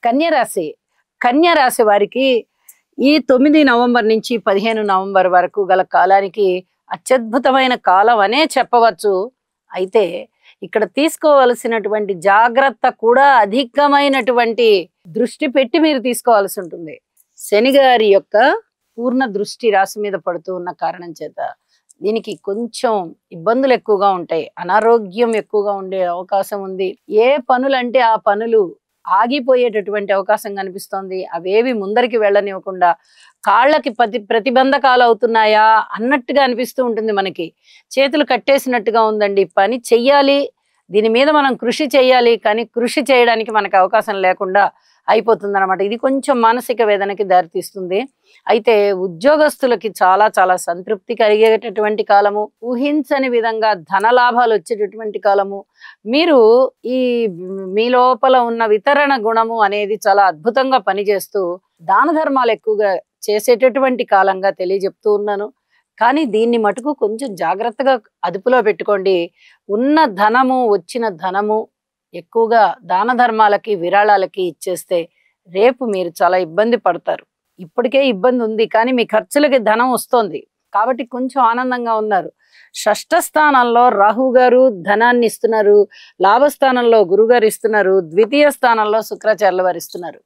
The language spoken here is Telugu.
కన్య రాశి. కన్య రాశి వారికి ఈ 9 నవంబర్ నుంచి 15 నవంబర్ వరకు గల కాలానికి అత్యద్భుతమైన కాలం అనే చెప్పవచ్చు. అయితే ఇక్కడ తీసుకోవలసినటువంటి జాగ్రత్త కూడా అధికమైనటువంటి దృష్టి పెట్టి మీరు తీసుకోవాల్సి ఉంటుంది. శని గారి యొక్క పూర్ణ దృష్టి రాశి మీద పడుతూ ఉన్న కారణం చేత దీనికి కొంచెం ఇబ్బందులు ఎక్కువగా ఉంటాయి. అనారోగ్యం ఎక్కువగా ఉండే అవకాశం ఉంది. ఏ పనులంటే ఆ పనులు ఆగిపోయేటటువంటి అవకాశం కనిపిస్తోంది. అవేవి ముందరికి వెళ్ళనివ్వకుండా కాళ్ళకి ప్రతిబంధకాలు అవుతున్నాయా అన్నట్టుగా అనిపిస్తూ ఉంటుంది. మనకి చేతులు కట్టేసినట్టుగా ఉందండి. పని చెయ్యాలి, దీని మీద మనం కృషి చేయాలి, కానీ కృషి చేయడానికి మనకు అవకాశం లేకుండా అయిపోతుంది అనమాట. ఇది కొంచెం మానసిక వేదనకి దారితీస్తుంది. అయితే ఉద్యోగస్తులకి చాలా చాలా సంతృప్తి కలిగేటటువంటి కాలము, ఊహించని విధంగా ధన లాభాలు వచ్చేటటువంటి కాలము. మీరు ఈ మీ లోపల ఉన్న వితరణ గుణము అనేది చాలా అద్భుతంగా పనిచేస్తూ దాన ధర్మాలు ఎక్కువగా చేసేటటువంటి కాలంగా తెలియజెప్తూ ఉన్నాను. కానీ దీన్ని మటుకు కొంచెం జాగ్రత్తగా అదుపులో పెట్టుకోండి. ఉన్న ధనము, వచ్చిన ధనము ఎక్కువగా దాన ధర్మాలకి, విరాళాలకి ఇచ్చేస్తే రేపు మీరు చాలా ఇబ్బంది పడతారు. ఇప్పటికే ఇబ్బంది ఉంది, కానీ మీ ఖర్చులకి ధనం వస్తోంది కాబట్టి కొంచెం ఆనందంగా ఉన్నారు. షష్ఠ స్థానంలో రాహు గారు ధనాన్ని ఇస్తున్నారు, లాభస్థానంలో గురుగారు ఇస్తున్నారు, ద్వితీయ స్థానంలో శుక్రాచార్యుల వారు ఇస్తున్నారు.